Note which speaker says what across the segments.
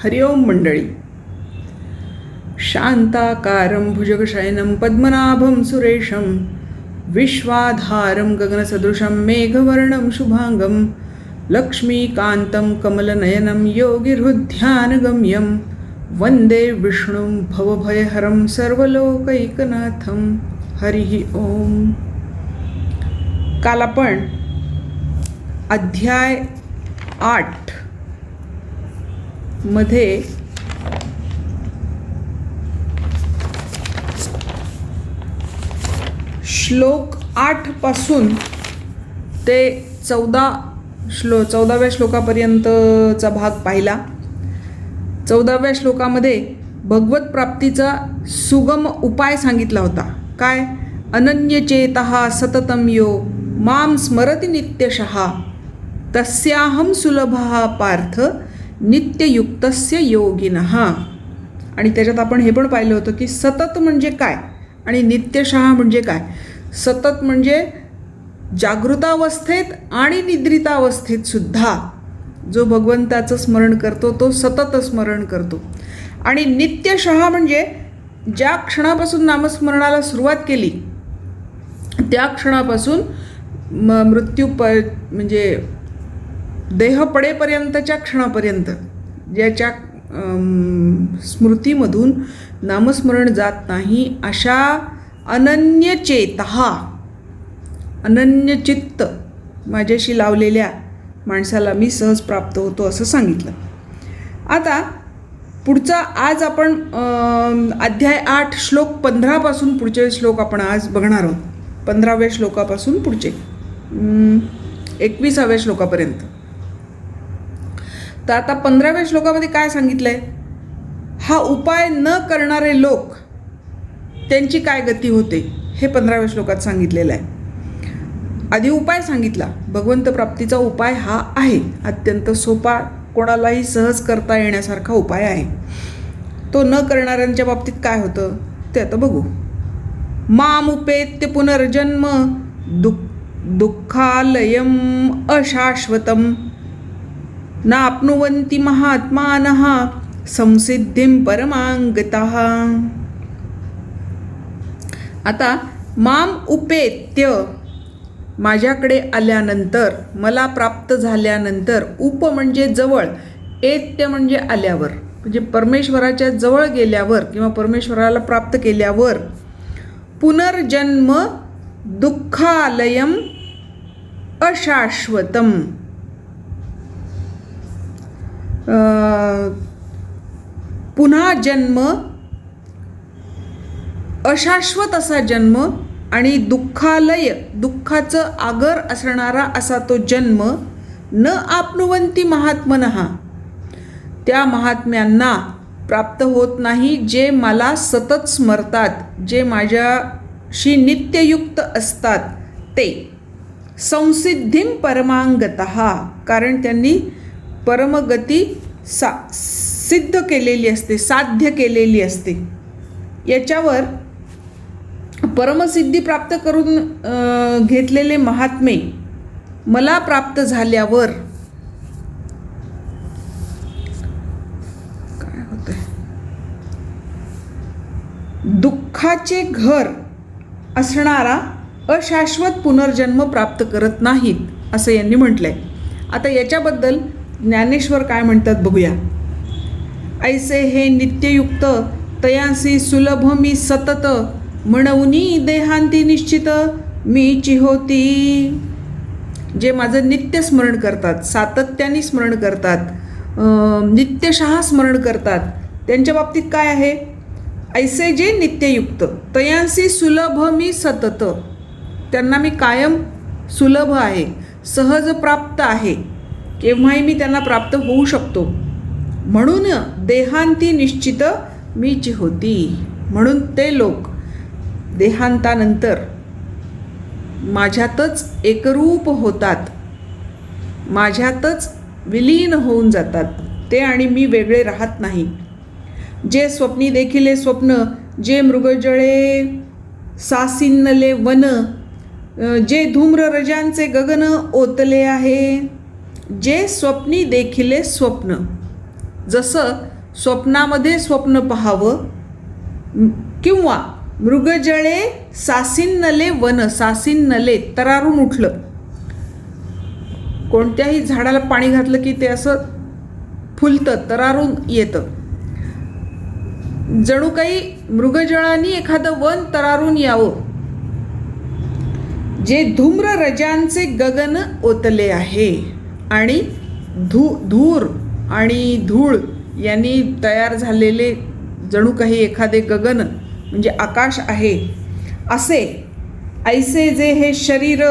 Speaker 1: हरि ओम मंडळी. शांताकारं भुजगशयनं पद्मनाभं सुरेशं विश्वाधारं गगनसदृशं मेघवर्णं शुभांगं लक्ष्मीकान्तं कमलनयनं योगिहृद्ध्यानगम्यं वंदे विष्णुं भवभयहरं सर्वलोकैकनाथं. हरि ओम. काल आपण अध्याय 8 मध्ये श्लोक 8 पासून ते 14व्या श्लोकापर्यंतचा भाग पाहिला. 14व्या श्लोकामध्ये भगवत प्राप्तीचा सुगम उपाय सांगितला होता. काय? अनन्यचेतः सततं यो मां स्मरति नित्यशः तस्याहं सुलभः पार्थ नित्ययुक्तस्य योगिनः. आणि त्याच्यात आपण हे पण पाहिलं होतं की सतत म्हणजे काय आणि नित्यशः म्हणजे काय. सतत म्हणजे जागृतावस्थेत आणि निद्रितावस्थेत सुद्धा जो भगवंताचं स्मरण करतो तो सतत स्मरण करतो. आणि नित्यशः म्हणजे ज्या क्षणापासून नामस्मरणाला सुरुवात केली त्या क्षणापासून मृत्यू म्हणजे देह पडेपर्यंतच्या क्षणापर्यंत ज्याच्या स्मृतीमधून नामस्मरण जात नाही अशा अनन्यचेतः अनन्यचित्त माझ्याशी लावलेल्या माणसाला मी सहज प्राप्त होतो असं सांगितलं. आता पुढचा आज आपण अध्याय 8 श्लोक 15 पासून पुढचे श्लोक आपण आज बघणार आहोत. 15व्या श्लोकापासून पुढचे 21व्या श्लोकापर्यंत. तर आता 15व्या श्लोकामध्ये काय सांगितलंय? हा उपाय न करणारे लोक त्यांची काय गती होते हे 15व्या श्लोकात सांगितलेलं आहे. आधी उपाय सांगितला. भगवंत प्राप्तीचा उपाय हा आहे, अत्यंत सोपा, कोणालाही सहज करता येण्यासारखा उपाय आहे. तो न करणाऱ्यांच्या बाबतीत काय होतं ते आता बघू. मामुपेत्य पुनर्जन्म दुःखालयम अशाश्वतम नाप्नुवन्ति महात्मानः संसिद्धिं परमांगतः. आता माम उपेत्य माझ्याकडे आल्यानंतर, मला प्राप्त झाल्यानंतर, उप म्हणजे जवळ, एत्य म्हणजे आल्यावर, म्हणजे परमेश्वराच्या जवळ गेल्यावर किंवा परमेश्वराला प्राप्त केल्यावर, पुनर्जन्म दुःखालयम अशाश्वतम, पुन्हा जन्म, अशाश्वत असा जन्म आणि दुःखालय, दुःखाचं आगर असणारा असा तो जन्म, न आपनुवंती महात्मनः, त्या महात्म्यांना प्राप्त होत नाही जे मला सतत स्मरतात, जे माझ्याशी नित्ययुक्त असतात ते. संसिद्धिं परमांगतः, कारण त्यांनी परमगती सिद्ध केलेली असते, साध्य केलेली असते. याच्यावर परमसिद्धी प्राप्त करून घेतलेले महात्मे मला प्राप्त झाल्यावर काय होतंय, दुःखाचे घर असणारा अशाश्वत पुनर्जन्म प्राप्त करत नाहीत असं यांनी म्हटलंय. आता याच्याबद्दल ज्ञानेश्वर काय म्हणतात बघूया. ऐसे हे नित्ययुक्त तयांसी सुलभ मी सतत म्हणूनी देहांती निश्चित मीची होती. जे माझं नित्य स्मरण करतात, सातत्याने स्मरण करतात, नित्यशः स्मरण करतात, त्यांच्या बाबतीत काय आहे? ऐसे जे नित्ययुक्त तयांसी सुलभ मी सतत, त्यांना मी कायम सुलभ आहे, सहज प्राप्त आहे, केव्हाही मी त्यांना प्राप्त होऊ शकतो. म्हणून देहांती निश्चित मीची होती, म्हणून ते लोक देहांतानंतर माझ्यातच एकरूप होतात, माझ्यातच विलीन होऊन जातात ते, आणि मी वेगळे राहत नाही. जे स्वप्नी देखिले स्वप्न, जे मृगजळे सासिन्नले वन, जे धूम्ररजांचे गगन ओतले आहे, जे स्वप्नी देखिले स्वप्न. जसं स्वप्नामध्ये स्वप्न पाहावं, किंवा मृगजळे सासिन्नले वन, सासिन्नले तरारून उठलं. कोणत्याही झाडाला पाणी घातलं की ते असं फुलतं, तरारून येतं. जणू काही मृगजळांनी एखादं वन तरारून यावं. जे धूम्र रजांचे गगन ओतले आहे आणि धूर आणि धूळ यांनी तयार झालेले जणू काही एखादे गगन म्हणजे आकाश आहे, ऐसे जे हे शरीर,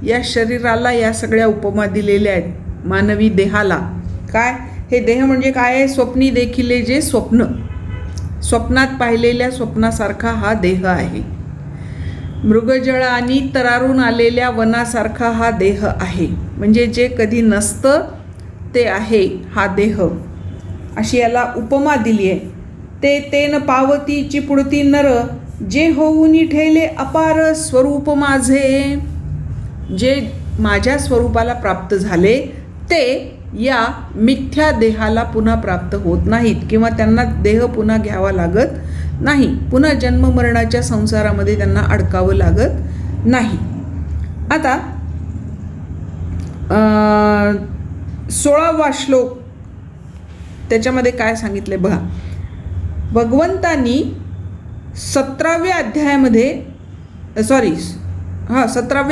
Speaker 1: या शरीराला या सगळ्या उपमा दिलेल्या आहेत मानवी देहाला. काय हे देह म्हणजे काय आहे? स्वप्नी देखिले जे स्वप्न, स्वप्नात पाहिलेल्या स्वप्नासारखा हा देह आहे. मृगजळांनी तरारून आलेल्या वनासारखा हा देह आहे. म्हणजे जे कधी नसतं ते आहे हा देह, अशी याला उपमा दिली आहे. ते तेन पावती चिपुडती नर, जे होऊनी ठेले अपार स्वरूप माझे. जे माझ्या स्वरूपाला प्राप्त झाले ते या मिथ्या देहाला पुन्हा प्राप्त होत नाहीत, किंवा त्यांना देह पुन्हा घ्यावा लागत नाही, पुन्हा जन्ममरणाच्या संसारामध्ये त्यांना अडकावं लागत नाही. आता 16वा श्लोक, त्याच्यामध्ये काय सांगितले बघा. भगवंतांनी 17व्या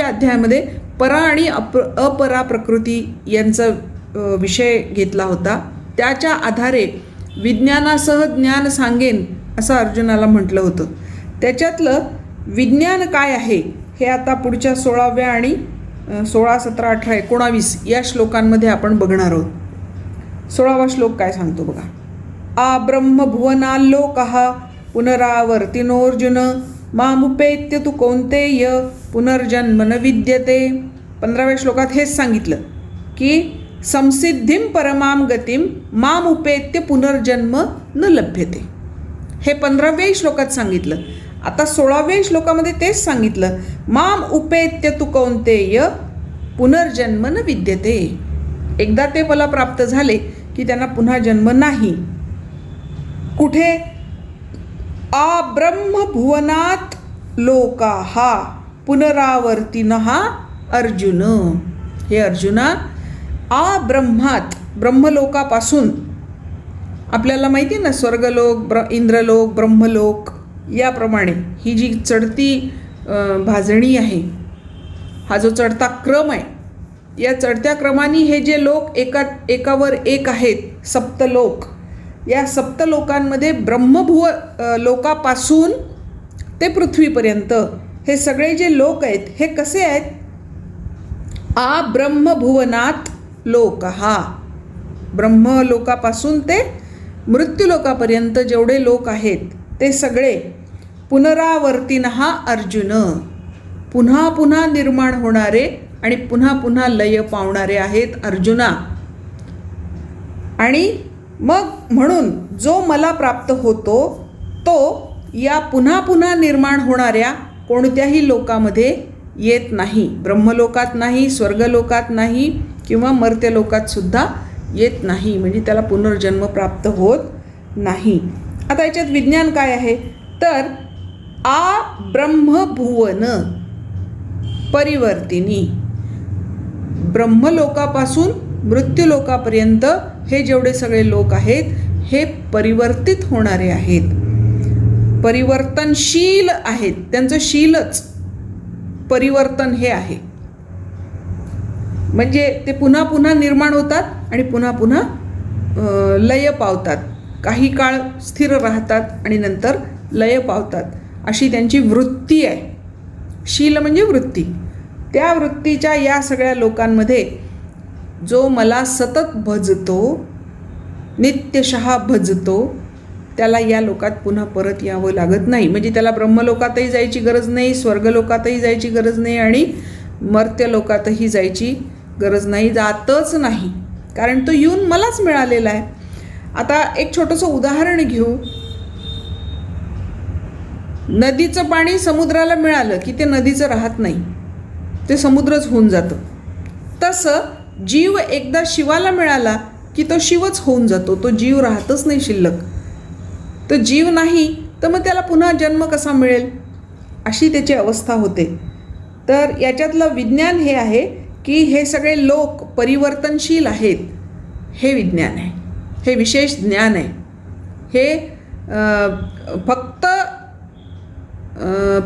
Speaker 1: अध्यायामध्ये परा आणि अपरा प्रकृती यांचा विषय घेतला होता. त्याच्या आधारे विज्ञानासह ज्ञान सांगेन असं अर्जुनाला म्हटलं होतं. त्याच्यातलं विज्ञान काय आहे हे आता पुढच्या 16व्या आणि 16, 17, 18, 19 या श्लोकांमध्ये आपण बघणार आहोत. 16वा श्लोक काय सांगतो बघा. आ ब्रह्मभुवनाल्लोकः पुनरावर्तिनोऽर्जुन मामुपेत्य तु कौन्तेय पुनर्जन्म न विद्यते. 15व्या श्लोकात हेच सांगितलं की संसिद्धिं परमां गतिं मामुपेत्य पुनर्जन्म न लभ्यते. हे 15व्या श्लोकात सांगितलं. आता 16व्या श्लोकामध्ये तेच सांगितलं, माम उपेत्य तु कौन्तेय पुनर्जन्म न विद्यते. एकदा ते मला प्राप्त झाले की त्यांना पुन्हा जन्म नाही. कुठे? आ ब्रह्मभुवनात लोकाः पुनरावर्तिनः अर्जुन. हे अर्जुना, आ ब्रह्मात, ब्रह्मलोकापासून, आपल्याला माहिती ना स्वर्गलोक, इंद्रलोक, ब्रह्मलोक, याप्रमाणे ही जी चढती भाजणी आहे, हा जो चढता क्रम आहे, या चढत्या क्रमाने हे जे लोक एकावर एक आहेत, सप्तलोक, या सप्तलोकांमध्ये ब्रह्मभुव लोकापासून ते पृथ्वीपर्यंत हे सगळे जे लोक आहेत हे कसे आहेत? आ ब्रह्मभुवनात लोकः, ब्रह्मलोकापासून ते मृत्यूलोकापर्यंत जेवढे लोक आहेत ते सगळे पुनरावर्तिनः अर्जुन, पुन्हा पुन्हा निर्माण होणारे आणि पुन्हा पुन्हा लय पावणारे आहेत अर्जुना. आणि मग म्हणून जो मला प्राप्त होतो तो या पुन्हा पुन्हा निर्माण होणाऱ्या कोणत्याही लोकामध्ये येत नाही. ब्रह्मलोकात नाही, स्वर्गलोकात नाही, किंवा मर्त्यलोकात सुद्धा येत नाही. म्हणजे त्याला पुनर्जन्म प्राप्त होत नाही. आता याच्यात विज्ञान काय आहे तर आ ब्रह्मभुवन परिवर्तिनी, ब्रह्मलोकापासून मृत्यूलोकापर्यंत हे जेवढे सगळे लोक आहेत हे परिवर्तित होणारे आहेत, परिवर्तनशील आहेत. त्यांचं शीलच परिवर्तन हे आहे. म्हणजे ते पुन्हा पुन्हा निर्माण होतात आणि पुन्हा पुन्हा लय पावतात. काही काळ स्थिर राहतात आणि नंतर लय पावतात, अशी त्यांची वृत्ती आहे. शील म्हणजे वृत्ती. त्या वृत्तीच्या या सगळ्या लोकांमध्ये जो मला सतत भजतो, नित्यशः भजतो, त्याला या लोकात पुन्हा परत यावं लागत नाही. म्हणजे त्याला ब्रह्मलोकातही जायची गरज नाही, स्वर्गलोकातही जायची गरज नाही आणि मर्त्यलोकातही जायची गरज नाही, जातच नाही, कारण तो येऊन मलाच मिळालेला आहे. आता एक छोटंसं उदाहरण घेऊ. नदीचं पाणी समुद्राला मिळालं की ते नदीचं राहत नाही, ते समुद्रच होऊन जातं. तसं जीव एकदा शिवाला मिळाला की तो शिवच होऊन जातो, तो जीव राहतच नाही शिल्लक. तो जीव नाही तर मग त्याला पुन्हा जन्म कसा मिळेल, अशी त्याची अवस्था होते. तर याच्यातलं विज्ञान हे आहे की हे सगळे लोक परिवर्तनशील आहेत, हे विज्ञान आहे, हे विशेष ज्ञान आहे. हे फक्त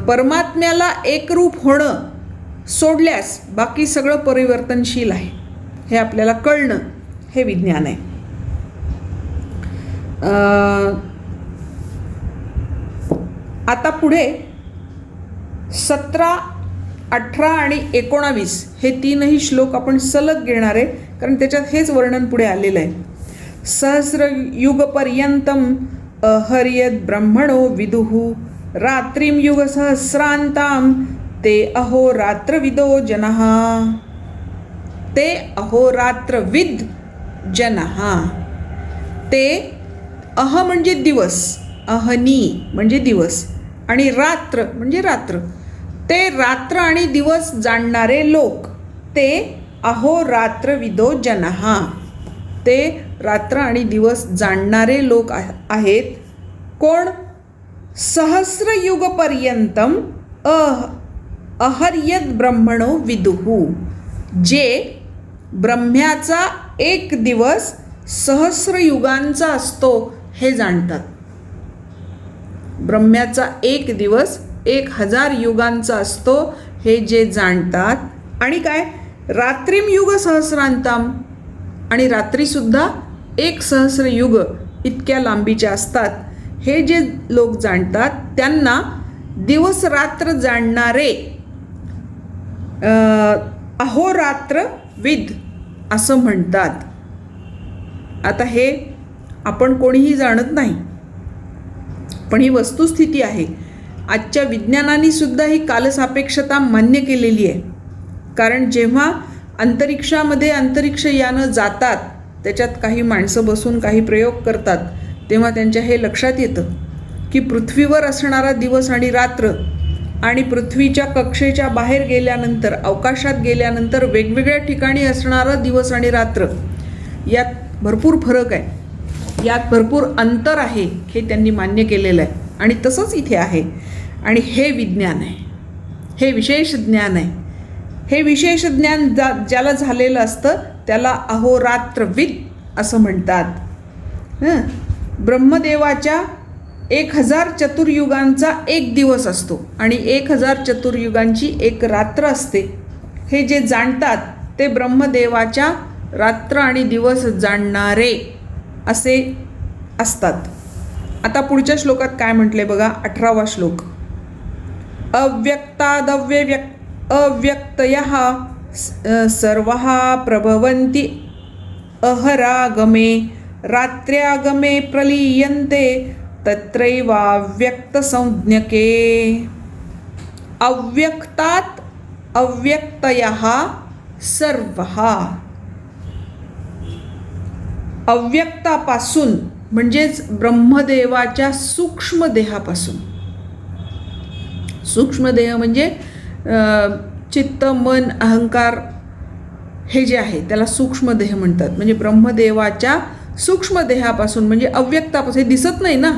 Speaker 1: परमात्म्याला एकरूप होणं सोडल्यास बाकी सगळं परिवर्तनशील आहे, हे आपल्याला कळणं हे विज्ञान आहे. आता पुढे 17, 18 आणि 19 हे तीनही श्लोक आपण सलग घेणार आहे, कारण त्याच्यात हेच वर्णन पुढे आलेलं आहे. सहस्रयुगपर्यंतम अहर्यद ब्रह्मणो विदुः रात्रिं युगसहस्रान्तां ते अहोरात्रविदो जनः. ते अहोरात्रविद जनः. ते अह म्हणजे दिवस, अहनी म्हणजे दिवस, आणि रात्र म्हणजे रात्र. ते रात्र आणि दिवस जाणणारे लोक, ते अहोरात्रविदो जनः. ते रात्र आणि दिवस जाणणारे लोक आहेत. कोण? सहस्रयुगपर्यंतम अहर्यद ब्रह्मणो विदुः. जे ब्रह्म्याचा एक दिवस सहस्रयुगांचा असतो हे जाणतात. ब्रह्म्याचा एक दिवस 1000 युगांचा असतो हे जे जाणतात. आणि काय? रात्रिम युग सहस्रांताम. आणि रात्रीसुद्धा 1 सहस्रयुग इतक्या लांबीच्या असतात, हे जे लोक जाणतात त्यांना दिवस रात्र जाणणारे अहोरात्रविद असं म्हणतात. आता हे आपण कोणीही जाणत नाही, पण ही वस्तुस्थिती आहे. आजच्या विज्ञानाने सुद्धा ही कालसापेक्षता मान्य केलेली आहे. कारण जेव्हा अंतरिक्षामध्ये अंतरिक्षयानं जातात, त्याच्यात काही माणसं बसून काही प्रयोग करतात, तेव्हा त्यांच्या हे लक्षात येतं की पृथ्वीवर असणारा दिवस आणि रात्र आणि पृथ्वीच्या कक्षेच्या बाहेर गेल्यानंतर, अवकाशात गेल्यानंतर वेगवेगळ्या ठिकाणी असणारा दिवस आणि रात्र, यात भरपूर फरक आहे, यात भरपूर अंतर आहे, हे त्यांनी मान्य केलेलं आहे. आणि तसंच इथे आहे. आणि हे विज्ञान आहे, हे विशेष ज्ञान आहे. हे विशेष ज्ञान ज्याला झालेलं असतं त्याला अहोरात्रविद असं म्हणतात. ब्रह्मदेवाच्या 1000 चतुर्युगांचा एक दिवस असतो आणि 1000 चतुर्युगांची एक रात्र असते. हे जे जाणतात ते ब्रह्मदेवाच्या रात्र आणि दिवस जाणणारे असे असतात. आता पुढच्या श्लोकात काय म्हटले बघा, 18वा श्लोक. अव्यक्तयः सर्वः प्रभवन्ति अहरागमे रात्र्यागमे प्रलीयन्ते तत्रैवाव्यक्तसंज्ञके. अव्यक्तात् अव्यक्तयः सर्वः. अव्यक्तापासून म्हणजेच ब्रह्मदेवाच्या सूक्ष्म देहापासून. सूक्ष्म देह म्हणजे चित्त, मन, अहंकार हे जे आहे त्याला सूक्ष्म देह म्हणतात. म्हणजे ब्रह्मदेवाच्या सूक्ष्म देहापासून म्हणजे अव्यक्तापासून. हे दिसत नाही ना.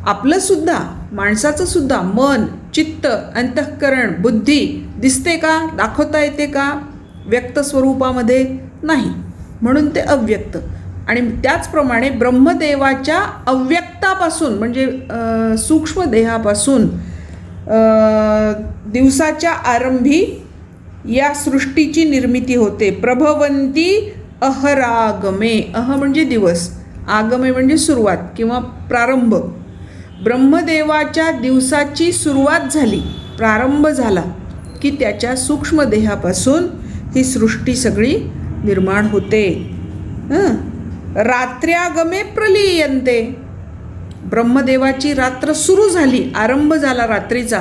Speaker 1: आपलंसुद्धा, माणसाचंसुद्धा मन, चित्त, अंतःकरण, बुद्धी दिसते का, दाखवता येते का व्यक्त स्वरूपामध्ये? नाही. म्हणून ते अव्यक्त. आणि त्याचप्रमाणे ब्रह्मदेवाच्या अव्यक्तापासून म्हणजे सूक्ष्म देहापासून दिवसाच्या आरंभी या सृष्टीची निर्मिती होते. प्रभवंती अहरागमे. अह म्हणजे दिवस, आगमे म्हणजे सुरुवात किंवा प्रारंभ. ब्रह्मदेवाच्या दिवसाची सुरुवात झाली, प्रारंभ झाला की त्याच्या सूक्ष्म देहापासून ही सृष्टी सगळी निर्माण होते. रात्र्यागमे प्रलीयन्ते. ब्रह्मदेवाची रात्र सुरू झाली, आरंभ झाला रात्रीचा,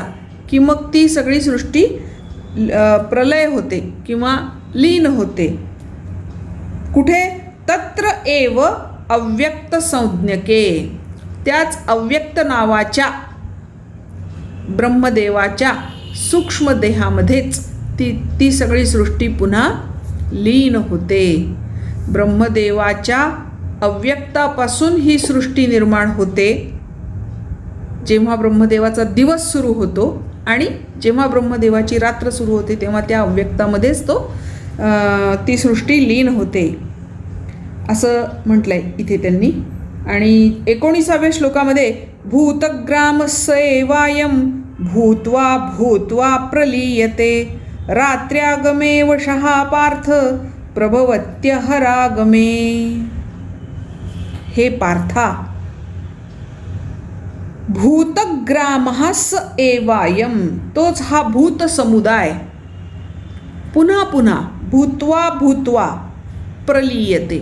Speaker 1: की मग ती सगळी सृष्टी प्रलय होते किंवा लीन होते. कुठे? तत्र एव अव्यक्त संज्ञके. त्याच अव्यक्त नावाच्या ब्रह्मदेवाच्या सूक्ष्म देहामध्येच ती सगळी सृष्टी पुन्हा लीन होते. ब्रह्मदेवाच्या अव्यक्तापासून ही सृष्टी निर्माण होते. जेव्हा ब्रह्मदेवाचा दिवस सुरू होतो आणि जेव्हा ब्रह्मदेवाची रात्र सुरू होते तेव्हा त्या अव्यक्तामध्येच ती सृष्टी लीन होते असं म्हटलं आहे इथे त्यांनी. आणि 19व्या श्लोकामध्ये भूतग्रामस्य एवायं भूत्वा भूत्वा प्रलीयते रात्र्यागमे वशः पार्थ प्रभवत्यहरागमे. हे पार्था, भूतग्रामः स एवायं, तोच हा भूत समुदाय पुन्हा पुन्हा भूत्वा भूत्वा प्रलीयते,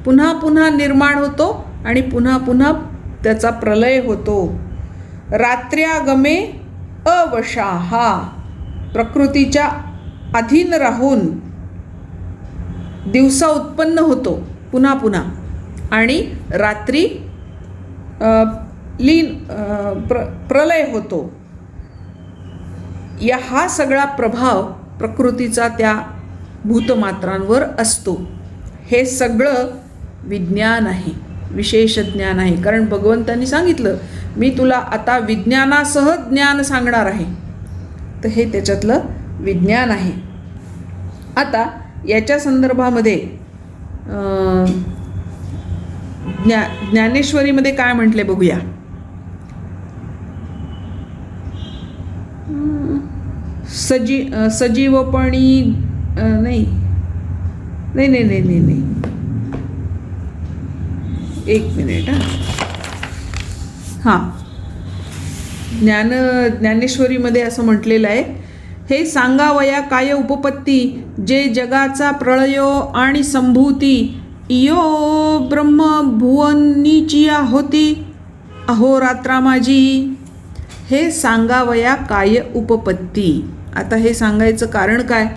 Speaker 1: पुन्हा पुन्हा निर्माण होतो आणि पुन्हा पुन्हा त्याचा प्रलय होतो. रात्र्यागमे अवशाहा, प्रकृतीच्या अधीन राहून दिवसा उत्पन्न होतो पुन्हा पुन्हा आणि रात्री प्रलय होतो. हा सगळा प्रभाव प्रकृतीचा त्या भूतमात्रांवर असतो. हे सगळं विज्ञान आहे, विशेष ज्ञान आहे. कारण भगवंतांनी सांगितलं मी तुला आता विज्ञानासह ज्ञान सांगणार आहे, तर हे त्याच्यातलं विज्ञान आहे. आता याच्या संदर्भामध्ये ज्ञानेश्वरीमध्ये काय म्हटले बघूया. सजीवपणी नाही नाही नाही नाही नाही नाही एक मिनिट हां ज्ञानेश्वरीमध्ये असं म्हटलेलं आहे, हे सांगावया काय उपपत्ती जे जगाचा प्रळयो आणि संभूती इयो ब्रह्मभुवनीचिया होती अहोरात्रा माझी. हे सांगावया काय उपपत्ती. आता हे सांगायचं कारण काय.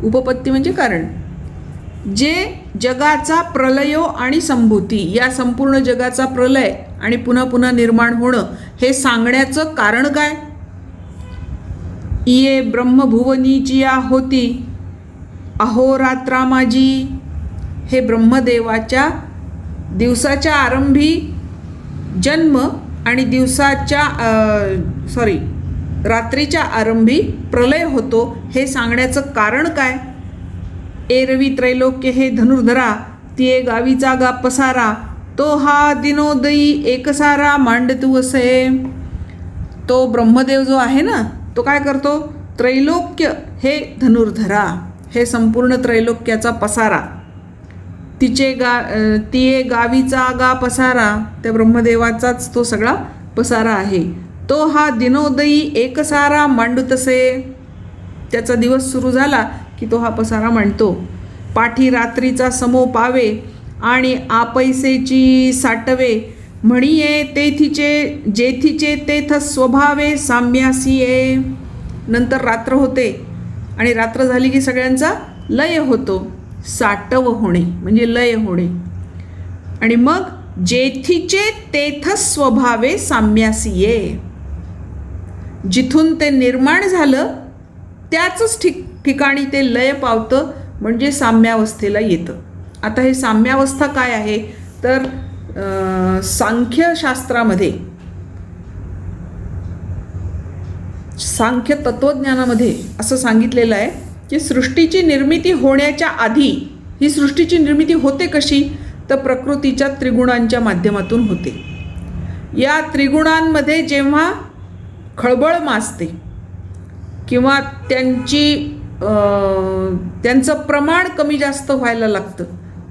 Speaker 1: उपपत्ती म्हणजे कारण. जे जगाचा प्रलयो आणि संभूती, या संपूर्ण जगाचा प्रलय आणि पुन्हा पुन्हा निर्माण होणं हे सांगण्याचं कारण काय. इये ब्रह्मभुवनीचिया होती अहोरात्रा माझी. हे ब्रह्मदेवाच्या दिवसाच्या आरंभी जन्म आणि रात्रीच्या आरंभी प्रलय होतो हे सांगण्याचं कारण काय. एरवी त्रैलोक्य हे धनुर्धरा तिये गावीचा गा पसारा तो हा दिनोदयी एकसारा मांडतू असे. तो ब्रह्मदेव जो आहे ना तो काय करतो, त्रैलोक्य हे धनुर्धरा, हे संपूर्ण त्रैलोक्याचा पसारा, तिये गावीचा गा पसारा, त्या ब्रह्मदेवाचाच तो सगळा पसारा आहे. तो हा दिनोदयी एकसारा मांडतसे, त्याचा दिवस सुरू झाला की तो हा पसारा मांडतो. पाठी रात्रीचा समो पावे आणि आपैसेची साठवे म्हणिये तेथीचे जेथीचे तेथ स्वभावे साम्यासीये. नंतर रात्र होते आणि रात्र झाली की सगळ्यांचा लय होतो. साटव होणे म्हणजे लय होणे. आणि मग जेथीचे तेथ स्वभावे साम्यासीये, जिथून ते निर्माण झालं त्याच ठिकाणी ते लय पावतं म्हणजे साम्यावस्थेला येतं. आता हे साम्यावस्था काय आहे तर सांख्यशास्त्रामध्ये, सांख्य तत्त्वज्ञानामध्ये असं सांगितलेलं आहे की सृष्टीची निर्मिती होण्याच्या आधी, ही सृष्टीची निर्मिती होते कशी तर प्रकृतीच्या त्रिगुणांच्या माध्यमातून होते. या त्रिगुणांमध्ये जेव्हा खळबळ माजते किंवा त्यांचं प्रमाण कमी जास्त व्हायला लागतं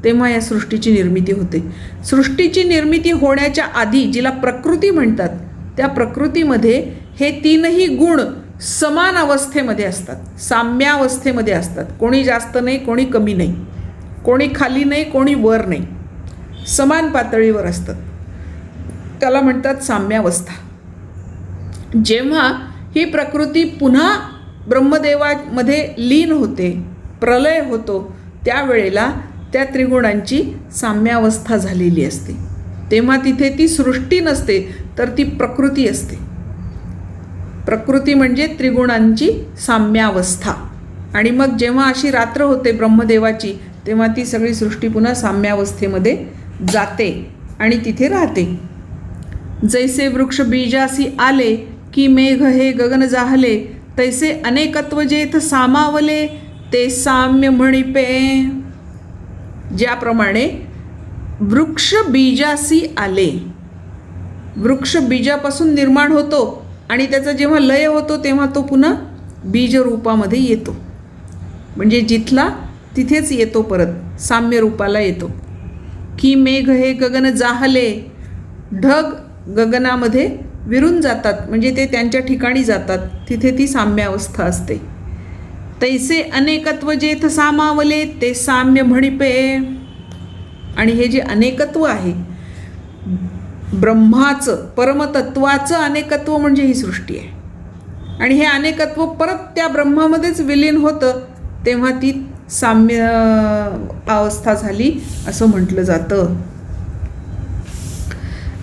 Speaker 1: तेव्हा या सृष्टीची निर्मिती होते. सृष्टीची निर्मिती होण्याच्या आधी जिला प्रकृती म्हणतात, त्या प्रकृतीमध्ये हे तीनही गुण समान अवस्थेमध्ये असतात, साम्यावस्थेमध्ये असतात. कोणी जास्त नाही, कोणी कमी नाही, कोणी खाली नाही, कोणी वर नाही, समान पातळीवर असतात. त्याला म्हणतात साम्यावस्था. जेव्हा ही प्रकृती पुन्हा ब्रह्मदेवामध्ये लीन होते, प्रलय होतो, त्यावेळेला त्या त्रिगुणांची साम्यावस्था झालेली असते. तेव्हा तिथे ती सृष्टी नसते तर ती प्रकृती असते. प्रकृती म्हणजे त्रिगुणांची साम्यावस्था. आणि मग जेव्हा अशी रात्र होते ब्रह्मदेवाची तेव्हा ती सगळी सृष्टी पुन्हा साम्यावस्थेमध्ये जाते आणि तिथे राहते. जैसे वृक्ष बीजासी आले की मेघ हे गगन जाहले, तैसे अनेकत्व जेथ सामावले ते साम्य म्हणिपे. ज्याप्रमाणे वृक्ष बीजासी आले, वृक्ष बीजापासून निर्माण होतो आणि त्याचा जेव्हा लय होतो तेव्हा तो पुन्हा बीज रूपामध्ये येतो, म्हणजे जिथला तिथेच येतो, परत साम्य रूपाला येतो. की मेघ हे गगन जाहले, ढग गगनामध्ये विरून जातात, म्हणजे ते त्यांच्या ठिकाणी जातात, तिथे ती साम्यावस्था असते. तैसे अनेकत्व जेथ सामावले ते साम्य म्हणिपे. आणि हे जे अनेकत्व आहे ब्रह्माचं, परमतत्वाचं अनेकत्व म्हणजे ही सृष्टी आहे. आणि हे अनेकत्व परत त्या ब्रह्मामध्येच विलीन होतं, तेव्हा ती साम्य अवस्था झाली असं म्हटलं जातं.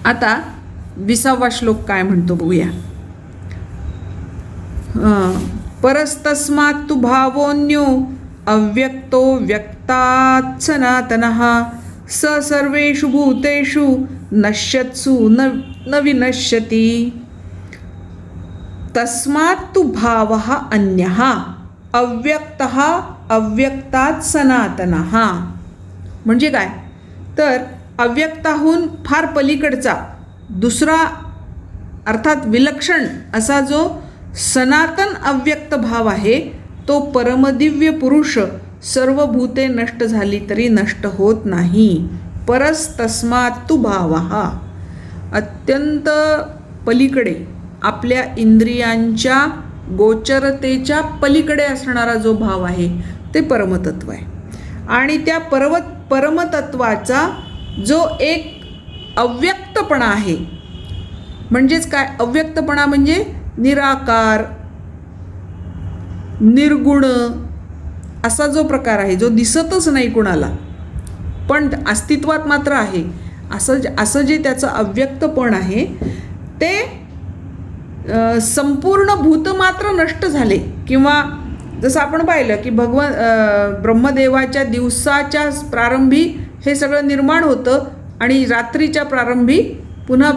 Speaker 1: आता 20वा श्लोक काय म्हणतो बघूया. परस्तस्मात् तु भावोऽन्यो अव्यक्तो व्यक्तात् सनातनः स सर्वेषु भूतेषु नश्यत्सु न विनश्यति. तस्मात् तु भावः अन्यः अव्यक्तः अव्यक्तात् सनातनः. म्हणजे काय तर अव्यक्ताहून फार पलीकडचा दुसरा अर्थात विलक्षण असा जो सनातन अव्यक्त भाव आहे तो परमदिव्य पुरुष सर्व भूते नष्ट झाली तरी नष्ट होत नाही. परस्तस्मात् तु भावः, अत्यंत पलीकडे आपल्या इंद्रियांच्या गोचरतेच्या पलीकडे असणारा जो भाव आहे ते परमतत्व आहे. आणि त्या परमतत्वाचा जो एक अव्यक्तपणा आहे, म्हणजेच काय अव्यक्तपणा म्हणजे निराकार निर्गुण असा जो प्रकार आहे, जो दिसतच नाही कुणाला पण अस्तित्वात मात्र आहे, असं जे त्याचं अव्यक्तपण आहे ते संपूर्ण भूत मात्र नष्ट झाले. किंवा जसं आपण पाहिलं की ब्रह्मदेवाच्या दिवसाच्या प्रारंभी हे सगळं निर्माण होतं आणि रात्रीच्या प्रारंभी पुन्हा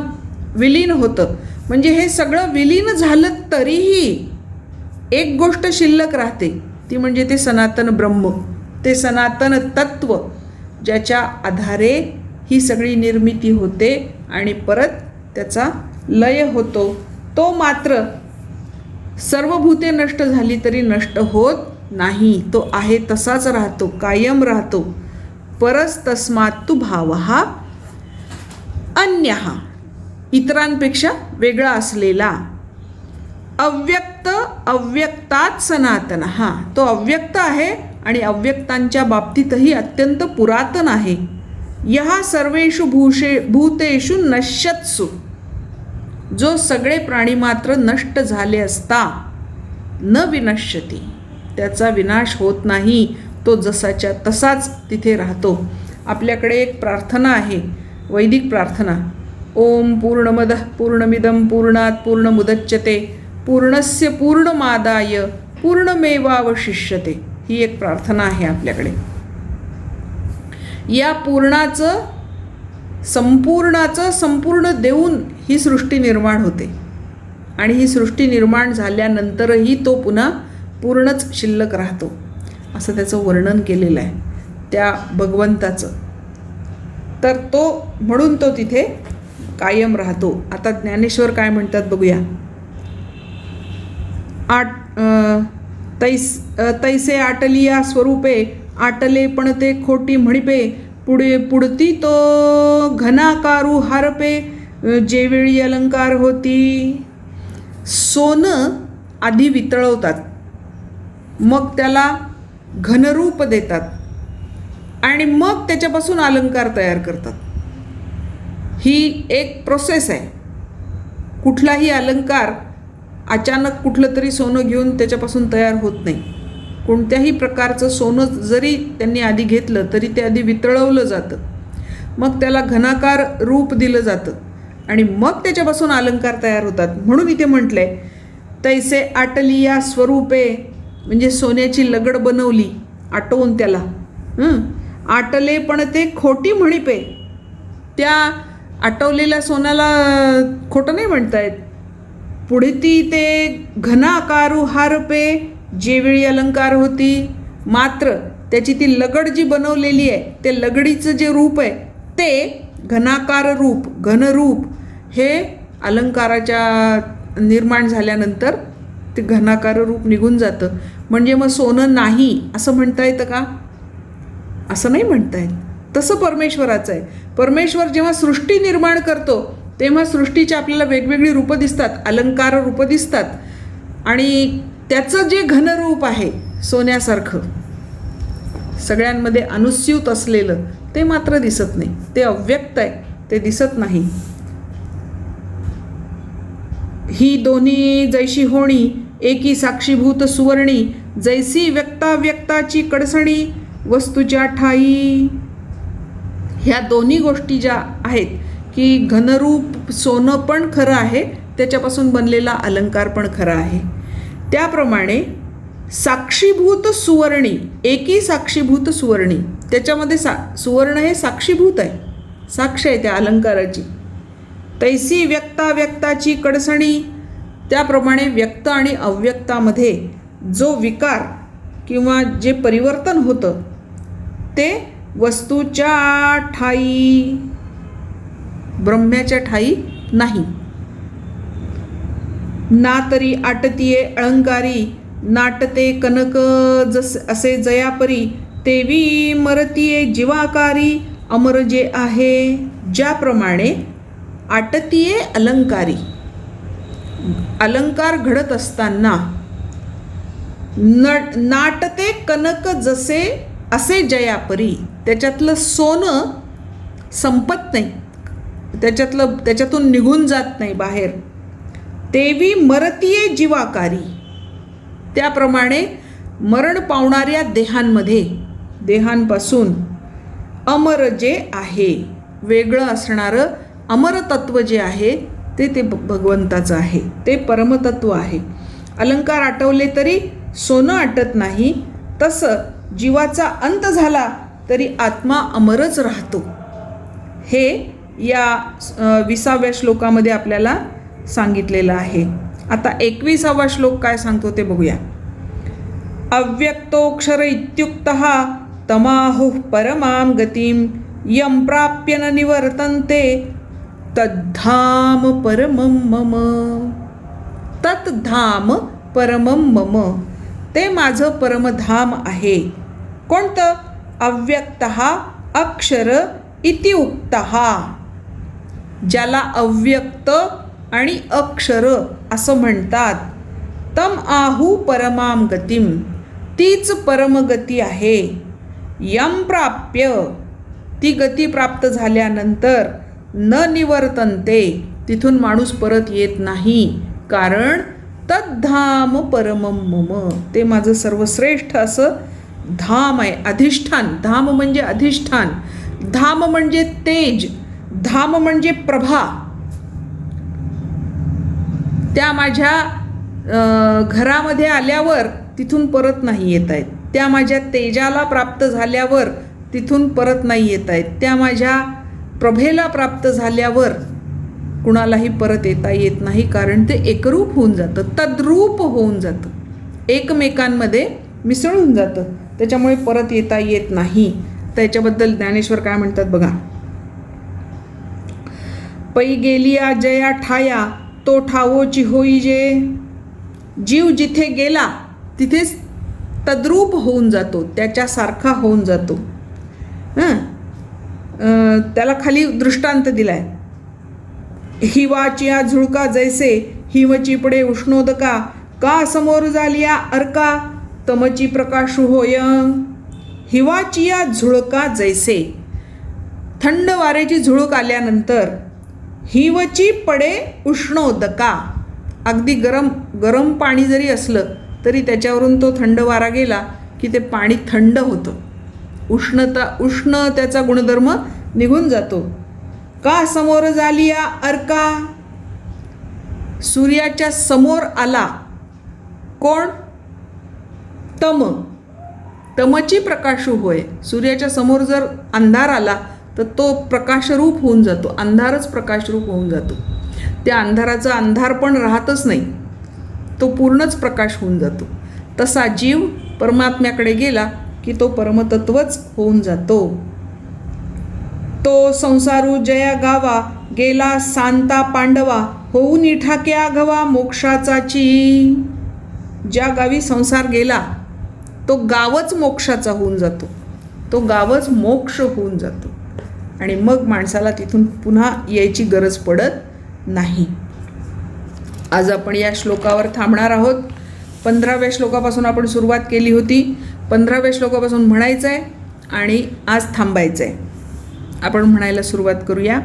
Speaker 1: विलीन होतं. म्हणजे हे सगळं विलीन झालं तरीही एक गोष्ट शिल्लक राहते, ती म्हणजे ते सनातन ब्रह्म, ते सनातन तत्व ज्याच्या आधारे ही सगळी निर्मिती होते आणि परत त्याचा लय होतो. तो मात्र सर्व भूते नष्ट झाली तरी नष्ट होत नाही, तो आहे तसाच राहतो, कायम राहतो. परस्तस्मात् तु भावः अन्यः, इतरांपेक्षा वेगळा असलेला. अव्यक्त अव्यक्तात् सनातनः, तो अव्यक्त आहे आणि अव्यक्तांच्या बाबतीतही अत्यंत पुरातन आहे. यः सर्वेषु भूतेषु नश्यत्सु, जो सगळे प्राणी मात्र नष्ट झाले असता न विनश्यती, त्याचा विनाश होत नाही, तो जसाच्या तसाच तिथे राहतो. आपल्याकडे एक प्रार्थना आहे, वैदिक प्रार्थना. ओम पूर्णमदः पूर्णमिदं पूर्णात् पूर्णमुदच्यते पूर्णस्य पूर्णमादाय पूर्णमेवावशिष्यते. ही एक प्रार्थना आहे आपल्याकडे. या संपूर्णाचं संपूर्ण देऊन ही सृष्टी निर्माण होते आणि ही सृष्टी निर्माण झाल्यानंतरही तो पुन्हा पूर्णच शिल्लक राहतो, असं त्याचं वर्णन केलेलं आहे त्या भगवंताचं. तर तो म्हणून तो तिथे कायम राहतो. आता ज्ञानेश्वर काय म्हणतात बघूया. तैसे आटलिया स्वरूपे आटले पण ते खोटी म्हणिपे, पुढती तो घनाकारू हारपे, जेवेळी अलंकार होती. सोनं आधी वितळवतात, मग त्याला घनरूप देतात आणि मग त्याच्यापासून अलंकार तयार करतात. ही एक प्रोसेस आहे. कुठलाही अलंकार अचानक कुठलं तरी सोनं घेऊन त्याच्यापासून तयार होत नाही. कोणत्याही प्रकारचं सोनं जरी त्यांनी आधी घेतलं तरी ते आधी वितळवलं जातं, मग त्याला घनाकार रूप दिलं जातं आणि मग त्याच्यापासून अलंकार तयार होतात. म्हणून इथे म्हटलं आहे तैसे आटलिया स्वरूपे, म्हणजे सोन्याची लगड बनवली आटवून त्याला आटले पण ते खोटी म्हणिपे. त्या आटवलेल्या सोन्याला खोटं नाही म्हणतायत. पुढे ती ते घनाकारू हारपे, जेवेळी अलंकार होती, मात्र त्याची ती लगड जी बनवलेली आहे, ते लगडीचं जे रूप आहे ते घनाकार रूप, घनरूप हे अलंकाराच्या निर्माण झाल्यानंतर ते घनाकार रूप निघून जातं. म्हणजे मग सोनं नाही असं म्हणता येतं का? असं नाही म्हणता येत. तसं परमेश्वराचं आहे. परमेश्वर जेव्हा सृष्टी निर्माण करतो तेव्हा सृष्टीची आपल्याला वेगवेगळी रूपं दिसतात, अलंकार रूपं दिसतात, आणि त्याचं जे घनरूप आहे सोन्यासारखं सगळ्यांमध्ये अनुस्यूत असलेलं ते मात्र दिसत नाही. ते अव्यक्त आहे, ते दिसत नाही. ही दोन्ही जैशी होणी एकी साक्षीभूत सुवर्णी, जैसी व्यक्ताव्यक्ताची कडसणी वस्तूच्या ठाई. ह्या दोन्ही गोष्टी ज्या आहेत की घनरूप सोनं पण खरं आहे, त्याच्यापासून बनलेला अलंकार पण खरा आहे, त्याप्रमाणे साक्षीभूत सुवर्णी, एकी साक्षीभूत सुवर्णी, त्याच्यामध्ये सुवर्ण हे साक्षीभूत आहे, साक्ष आहे त्या अलंकाराची. तैसी व्यक्ताव्यक्ताची कडसणी, त्याप्रमाणे व्यक्त आणि अव्यक्तामध्ये जो विकार किंवा जे परिवर्तन होतं ते वस्तूच्या ठाई, ब्रह्म्याच्या ठाई नाही. ना तरी आटतीये अलंकारी, नाटते कनक जस असे जयापरी, तेवी मरतीये जीवाकारी, अमर जे आहे. ज्याप्रमाणे आटतीये अलंकारी, अलंकार घडत असताना नाटते कनक जसे असे जयापरी, त्याच्यातलं सोनं संपत नाही, त्याच्यातून निघून जात नाही बाहेर. तेवी मरतीये जीवाकारी, त्याप्रमाणे मरण पावणाऱ्या देहांमध्ये, देहांपासून अमर जे आहे, वेगळं असणारं अमरतत्व जे आहे ते भगवंताचं आहे, ते परमतत्व आहे. अलंकार आटवले तरी सोनं आटत नाही, तसं जीवाचा अंत झाला तरी आत्मा अमरच राहतो. हे या 20व्या श्लोकामध्ये आपल्याला सांगितलेलं आहे. आता 21वा श्लोक काय सांगतो ते बघूया. अव्यक्तोक्षर इत्युक्तः तमाहुः परमां गतिं, यं प्राप्य न निवर्तन्ते तद्धाम परमं मम. तद्धाम परमं मम, ते माझं परमधाम आहे. कोणतं? अव्यक्तः अक्षर इति उक्तः, ज्याला अव्यक्त आणि अक्षर असं म्हणतात. तम आहू परमां गतिम, तीच परमगती आहे. यम प्राप्य, ती गती प्राप्त झाल्यानंतर न निवर्तन्ते, तिथून माणूस परत येत नाही. कारण तद्धाम परमं मम, ते माझं सर्वश्रेष्ठ असं धाम आहे, अधिष्ठान. धाम म्हणजे अधिष्ठान, धाम म्हणजे तेज, धाम म्हणजे प्रभा. त्या माझ्या घरामध्ये आल्यावर तिथून परत नाही येत आहेत. त्या माझ्या तेजाला प्राप्त झाल्यावर तिथून परत नाही येत आहेत. त्या माझ्या प्रभेला प्राप्त झाल्यावर कुणालाही परत येता येत नाही, कारण ते एकरूप होऊन जातं, तद्रूप होऊन जातं, एकमेकांमध्ये मिसळून जातं. त्याच्यामुळे परत येता येत नाही. त्याच्याबद्दल ज्ञानेश्वर काय म्हणतात बघा. पै गेलिया जया ठाया, तो ठावोची होई जे. जीव जिथे गेला तिथेच तद्रूप होऊन जातो, त्याच्यासारखा होऊन जातो. त्याला खाली दृष्टांत दिलाय. हिवाचिया झुळका जैसे, हिमची पडे उष्णोदका, का समोर झालिया अर्का, तमची प्रकाशु होय. हिवाचिया झुळका जैसे, थंड वाऱ्याची झुळूक आल्यानंतर हिवची पडे उष्णोदका, अगदी गरम पाणी जरी असलं तरी त्याच्यावरून तो थंड वारा गेला की ते पाणी थंड होतं, उष्ण त्याचा गुणधर्म निघून जातो. का समोर झालिया अर्का, सूर्याच्या समोर आला कोण? तम, तमची प्रकाशू होय. सूर्याच्या समोर जर अंधार आला तर तो प्रकाशरूप होऊन जातो, अंधारच प्रकाशरूप होऊन जातो. त्या अंधाराचा अंधार पण राहतच नाही, तो पूर्णच प्रकाश होऊन जातो. तसा जीव परमात्म्याकडे गेला की तो परमतत्वच होऊन जातो. तो संसारू जया गावा, गेला सांता पांडवा, होऊन ठाके आघवा मोक्षाचाची. ज्या गावी संसार गेला तो गावच मोक्षाचा होऊन जातो, तो गावच मोक्ष होऊन जातो आणि मग माणसाला तिथून पुन्हा यायची गरज पडत नाही. आज आपण या श्लोकावर थांबणार आहोत. 15व्या श्लोकापासून आपण सुरुवात केली होती. 15व्या श्लोकापासून म्हणायचं आहे आणि आज थांबायचं आहे. आपण म्हणायला सुरुवात करूया.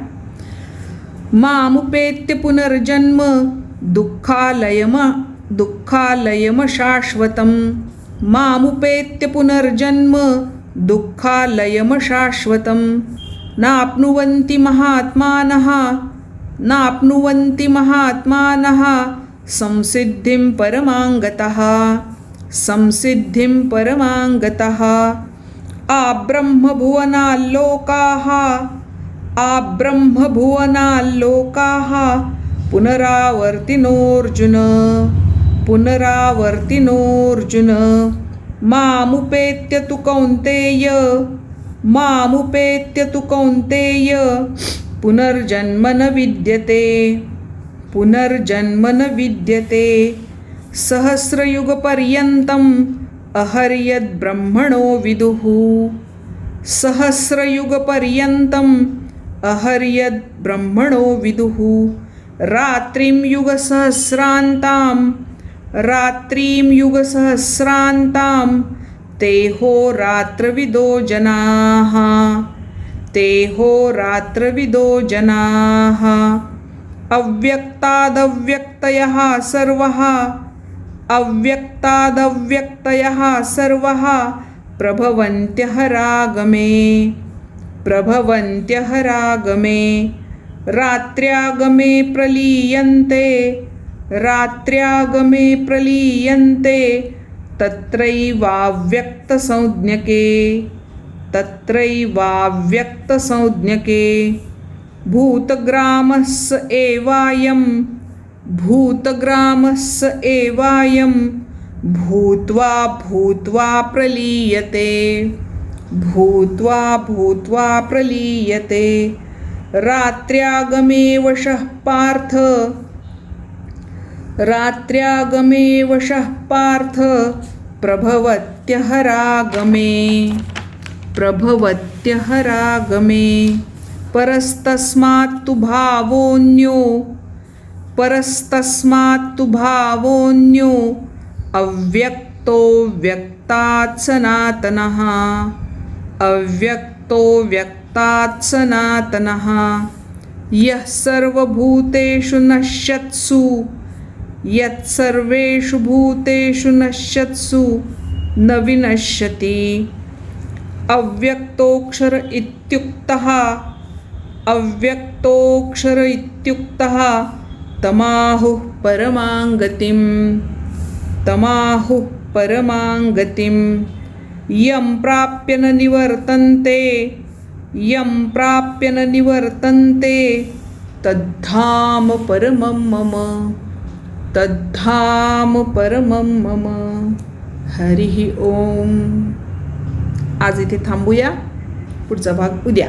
Speaker 1: मामुपेत्य पुनर्जन्म दुःखालयम शाश्वतम. मामुपेत्य पुनर्जन्म दुःखालयम शाश्वतम. नाप्नुवन्ति महात्मानः संसिद्धिं परमांगतः. आब्रह्मभुवनाल्लोकाः पुनरावर्तिनोऽर्जुन. मामुपेत्य तु कौन्तेय पुनर्जन्म न विद्यते. सहस्रयुगपर्यन्तम् अहर्यद्ब्रह्मणो विदुः. सहस्रयुगपर्यन्तम् अहर्यद्ब्रह्मणो विदुः. रात्रिं युगसहस्रान्तां तेहो रात्रविदो जनाः. अव्यक्तादव्यक्तयः सर्वः प्रभवन्त्यः रागमे. रात्र्यागमे प्रलीयन्ते तत्रैवाव्यक्तसंज्ञके. भूतग्रामस्य एवायं भूत्वा प्रलीयते. रात्र्यागमे वशः पार्थ प्रभवत्यः रागमे. परस्तस्मात्तु भावोऽन्यो अव्यक्तो व्यक्तात् सनातनः. यः सर्वभूतेषु नश्यत्सु यत्सर्वेषु भूतेषु नश्यत्सु न विनश्यति. अव्यक्तोऽक्षर इत्युक्तः तमाहुः परमां गतिम्. यं प्राप्य न निवर्तन्ते तद्धाम परमं मम. हरिः ओम. आज इथे थांबूया, पुढचा भाग उद्या.